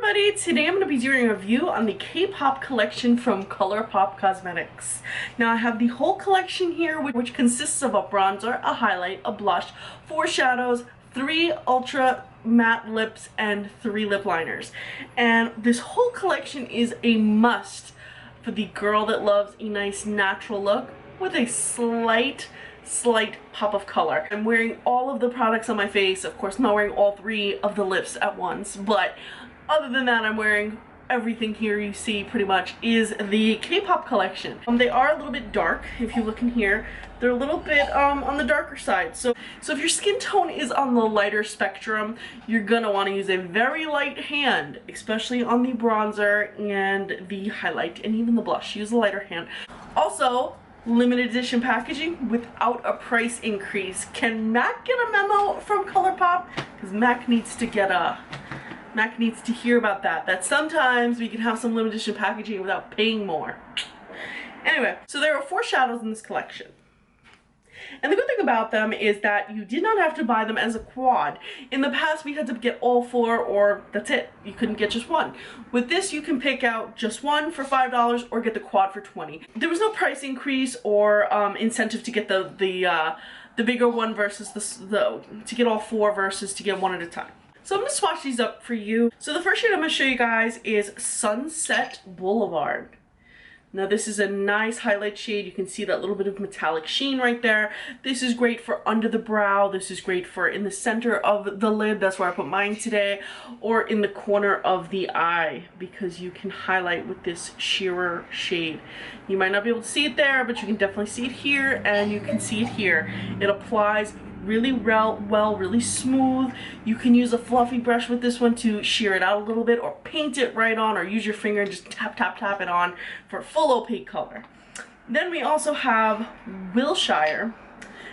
everybody, today I'm going to be doing a review on the K-pop collection from Colourpop Cosmetics. Now I have the whole collection here, which consists of a bronzer, a highlight, a blush, 4 shadows, 3 ultra matte lips, and 3 lip liners. And this whole collection is a must for the girl that loves a nice natural look with a slight pop of color. I'm wearing all of the products on my face. Of course, I'm not wearing all 3 of the lips at once, but other than that, I'm wearing everything here you see pretty much is the K-pop collection. They are a little bit dark. If you look in here, they're a little bit on the darker side. So if your skin tone is on the lighter spectrum, you're gonna want to use a very light hand, especially on the bronzer and the highlight and even the blush. Use a lighter hand. Also, limited edition packaging without a price increase. Can Mac get a memo from Colourpop? Because Mac needs to hear about that sometimes we can have some limited edition packaging without paying more. Anyway, so there are 4 shadows in this collection. And the good thing about them is that you did not have to buy them as a quad. In the past, we had to get all 4 or that's it. You couldn't get just one. With this, you can pick out just one for $5 or get the quad for $20. There was no price increase or incentive to get the bigger one versus to get all 4 versus to get one at a time. So I'm going to swatch these up for you. So the first shade I'm going to show you guys is Sunset Boulevard. Now this is a nice highlight shade. You can see that little bit of metallic sheen right there. This is great for under the brow. This is great for in the center of the lid. That's where I put mine today. Or in the corner of the eye, because you can highlight with this sheerer shade. You might not be able to see it there, but you can definitely see it here and you can see it here. It applies really well, really smooth. You can use a fluffy brush with this one to sheer it out a little bit or paint it right on, or use your finger and just tap it on for full opaque color. Then we also have Wilshire,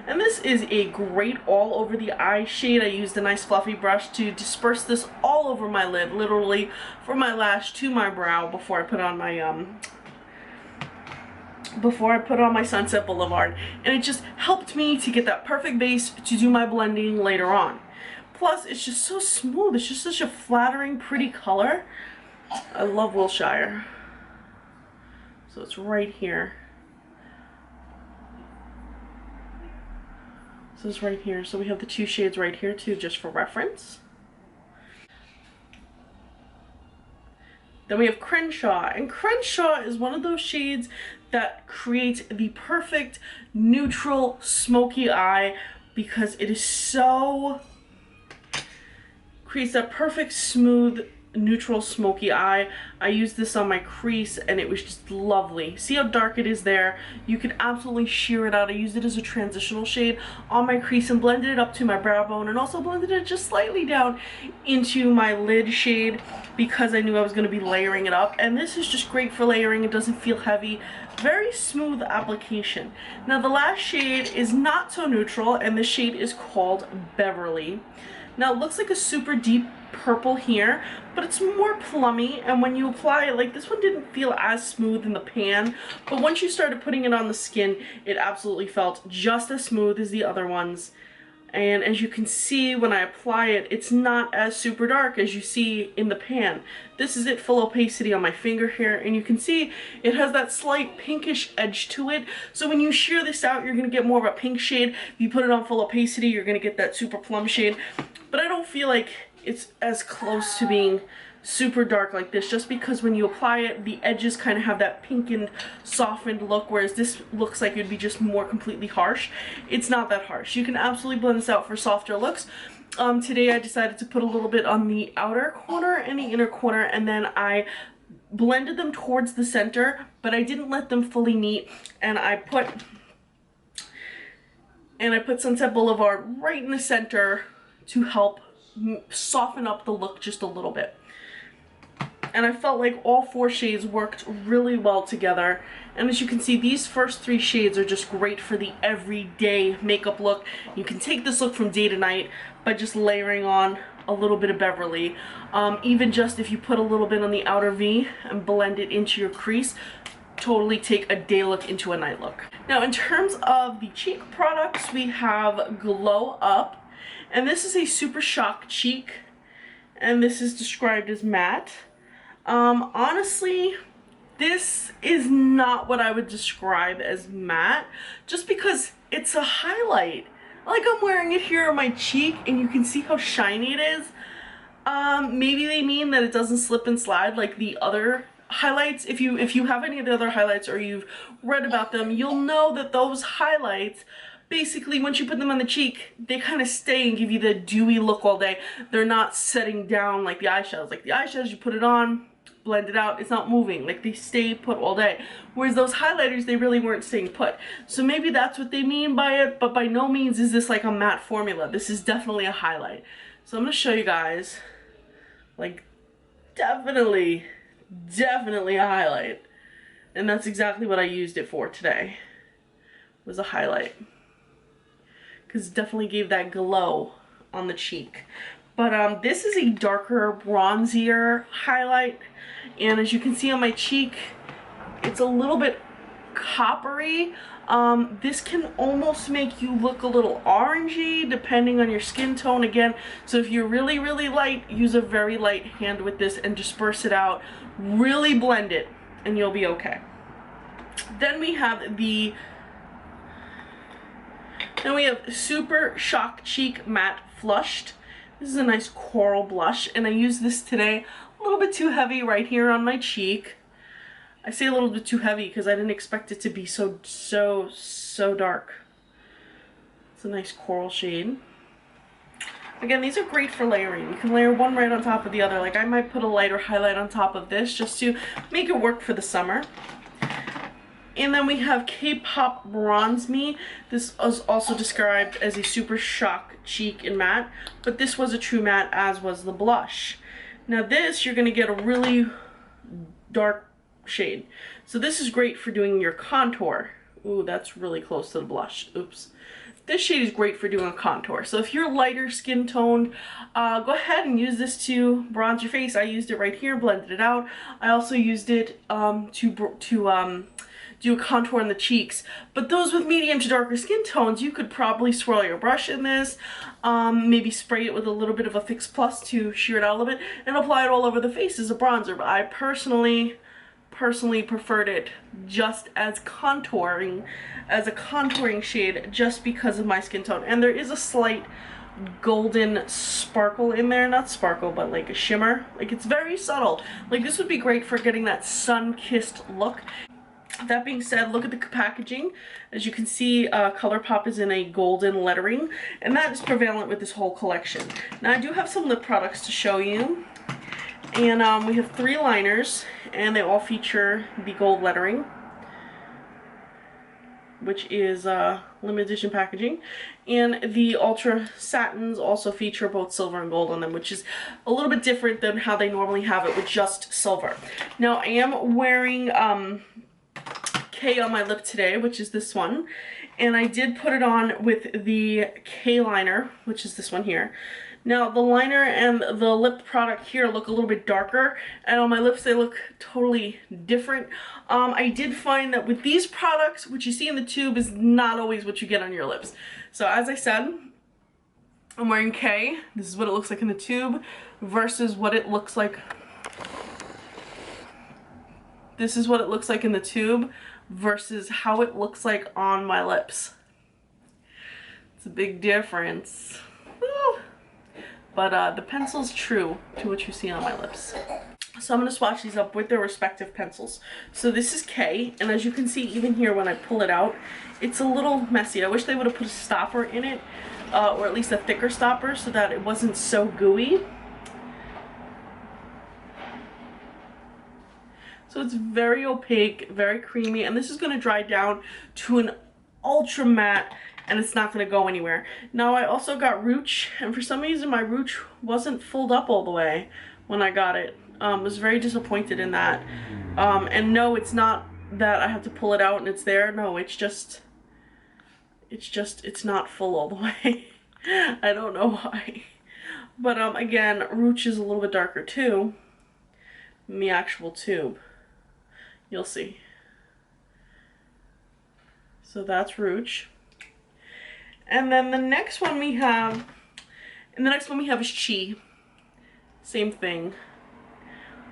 and this is a great all over the eye shade. I used a nice fluffy brush to disperse this all over my lid, literally from my lash to my brow before I put on my Sunset Boulevard, and it just helped me to get that perfect base to do my blending later on. Plus, it's just so smooth. It's just such a flattering, pretty color. I love Wilshire. So it's right here. So it's right here. So we have the 2 shades right here too, just for reference. Then we have Crenshaw, and Crenshaw is one of those shades that creates the perfect neutral smoky eye, because it is creates that perfect smooth neutral smoky eye. I used this on my crease and it was just lovely. See how dark it is there? You can absolutely sheer it out. I used it as a transitional shade on my crease and blended it up to my brow bone, and also blended it just slightly down into my lid shade because I knew I was going to be layering it up. And this is just great for layering. It doesn't feel heavy. Very smooth application. Now the last shade is not so neutral, and the shade is called Beverly. Now it looks like a super deep purple here, but it's more plummy, and when you apply it, like this one didn't feel as smooth in the pan, but once you started putting it on the skin, it absolutely felt just as smooth as the other ones. And as you can see, when I apply it, it's not as super dark as you see in the pan. This is it full opacity on my finger here, and you can see it has that slight pinkish edge to it. So when you sheer this out, you're going to get more of a pink shade. If you put it on full opacity, you're going to get that super plum shade. But I don't feel like it's as close to being super dark like this, just because when you apply it, the edges kind of have that pinkened, softened look, whereas this looks like it would be just more completely harsh. It's not that harsh. You can absolutely blend this out for softer looks. Today I decided to put a little bit on the outer corner and the inner corner, and then I blended them towards the center, but I didn't let them fully meet, and I put Sunset Boulevard right in the center to help soften up the look just a little bit. And I felt like all 4 shades worked really well together. And as you can see, these first 3 shades are just great for the everyday makeup look. You can take this look from day to night by just layering on a little bit of Beverly. Even just if you put a little bit on the outer V and blend it into your crease, totally take a day look into a night look. Now in terms of the cheek products, we have Glow Up. And this is a Super Shock cheek. and this is described as matte. Honestly, this is not what I would describe as matte, just because it's a highlight. Like, I'm wearing it here on my cheek and you can see how shiny it is. Maybe they mean that it doesn't slip and slide like the other highlights. If you have any of the other highlights or you've read about them, you'll know that those highlights, basically once you put them on the cheek, they kind of stay and give you the dewy look all day. They're not setting down like the eyeshadows. Like the eyeshadows, you put it on, blend it out, it's not moving, like they stay put all day. Whereas those highlighters, they really weren't staying put. So maybe that's what they mean by it, but by no means is this like a matte formula. This is definitely a highlight. So I'm gonna show you guys, like, definitely a highlight. And that's exactly what I used it for today, was a highlight. Because it definitely gave that glow on the cheek. But this is a darker, bronzier highlight. And as you can see on my cheek, it's a little bit coppery. This can almost make you look a little orangey depending on your skin tone again. So if you're really, really light, use a very light hand with this and disperse it out. Really blend it and you'll be okay. Then we have Super Shock Cheek Matte Flushed. This is a nice coral blush, and I used this today. A little bit too heavy right here on my cheek. I say a little bit too heavy because I didn't expect it to be so dark. It's a nice coral shade. Again, these are great for layering. You can layer one right on top of the other. Like, I might put a lighter highlight on top of this just to make it work for the summer. And then we have K-Pop Bronze Me. This is also described as a Super Shock Cheek and Matte, but this was a true matte, as was the blush. Now this, you're gonna get a really dark shade. So this is great for doing your contour. Ooh, that's really close to the blush. Oops. This shade is great for doing a contour. So if you're lighter skin toned, go ahead and use this to bronze your face. I used it right here, blended it out. I also used it to do a contour on the cheeks. But those with medium to darker skin tones, you could probably swirl your brush in this, maybe spray it with a little bit of a Fix Plus to sheer it out a little bit, and apply it all over the face as a bronzer. But I personally preferred it just as a contouring shade, just because of my skin tone. And there is a slight golden sparkle in there, not sparkle, but like a shimmer. Like, it's very subtle. Like, this would be great for getting that sun-kissed look. That being said, look at the packaging. As you can see, Colourpop is in a golden lettering, and that is prevalent with this whole collection. Now, I do have some lip products to show you, and we have 3 liners, and they all feature the gold lettering, which is limited edition packaging. And the Ultra Satins also feature both silver and gold on them, which is a little bit different than how they normally have it with just silver. Now, I am wearing K on my lip today, which is this one, and I did put it on with the K liner, which is this one here. Now, the liner and the lip product here look a little bit darker, and on my lips they look totally different. I did find that with these products, what you see in the tube is not always what you get on your lips. So as I said, I'm wearing K. This is what it looks like in the tube versus what it looks like. This is what it looks like in the tube versus how it looks like on my lips. It's a big difference. Woo. But the pencil's true to what you see on my lips. So I'm going to swatch these up with their respective pencils. So this is K, and as you can see, even here when I pull it out, it's a little messy. I wish they would have put a stopper in it, or at least a thicker stopper, so that it wasn't so gooey. So it's very opaque, very creamy, and this is going to dry down to an ultra matte, and it's not going to go anywhere. Now, I also got rooch, and for some reason my rooch wasn't filled up all the way when I got it. Was very disappointed in that. And no, it's not that I have to pull it out and it's there. No, it's not full all the way. I don't know why. But again, rooch is a little bit darker too than the actual tube. You'll see. So that's rooch. And then the next one we have is Chi. Same thing.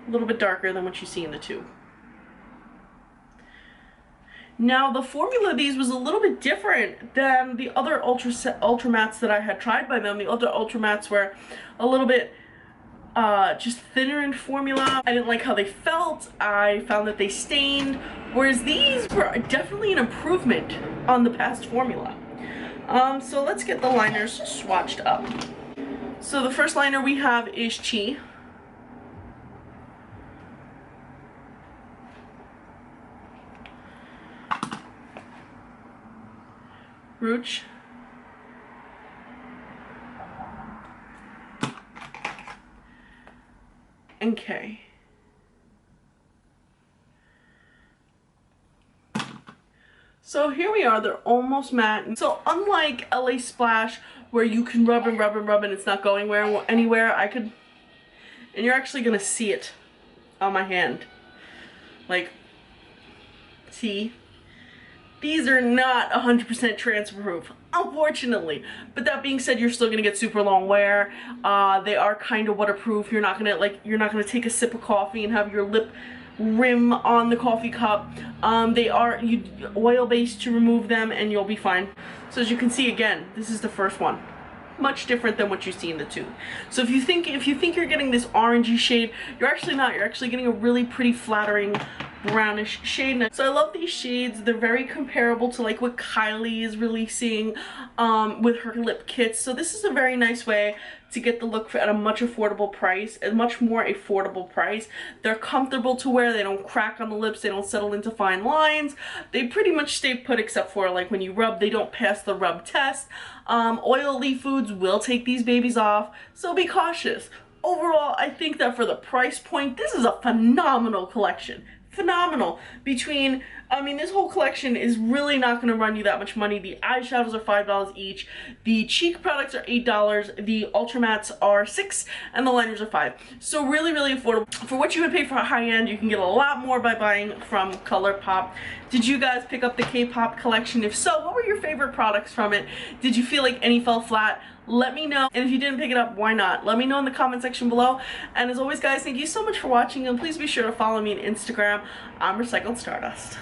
A little bit darker than what you see in the tube. Now the formula of these was a little bit different than the other ultra mattes that I had tried by them. The other ultra mattes were a little bit just thinner in formula. I didn't like how they felt. I found that they stained, whereas these were definitely an improvement on the past formula. So let's get the liners swatched up. So the first liner we have is Chi. Rooch. And K. So here we are, they're almost matte. So unlike LA Splash, where you can rub and rub and rub and it's not going anywhere, I could, and you're actually gonna see it on my hand. Like, see? These are not 100% transfer proof, unfortunately. But that being said, you're still gonna get super long wear. They are kind of waterproof. You're not gonna take a sip of coffee and have your lip rim on the coffee cup. They are oil based to remove them, and you'll be fine. So as you can see, again, this is the first one. Much different than what you see in the tube. So if you think you're getting this orangey shade, you're actually not. You're actually getting a really pretty flattering brownish shade. So I love these shades. They're very comparable to like what Kylie is releasing with her lip kits. So this is a very nice way to get the look at a much affordable price, a much more affordable price. They're comfortable to wear. They don't crack on the lips. They don't settle into fine lines. They pretty much stay put, except for like when you rub, they don't pass the rub test. Oily foods will take these babies off, so be cautious. Overall, I think that for the price point, this is a phenomenal collection. Phenomenal. This whole collection is really not going to run you that much money. The eyeshadows are $5 each. The cheek products are $8. The ultra mattes are $6, and the liners are $5. So really, really affordable. For what you would pay for a high-end, you can get a lot more by buying from Colourpop. Did you guys pick up the K-pop collection? If so, what were your favorite products from it? Did you feel like any fell flat? Let me know. And if you didn't pick it up, why not? Let me know in the comment section below. And as always, guys, thank you so much for watching, and please be sure to follow me on Instagram. I'm Recycled Stardust.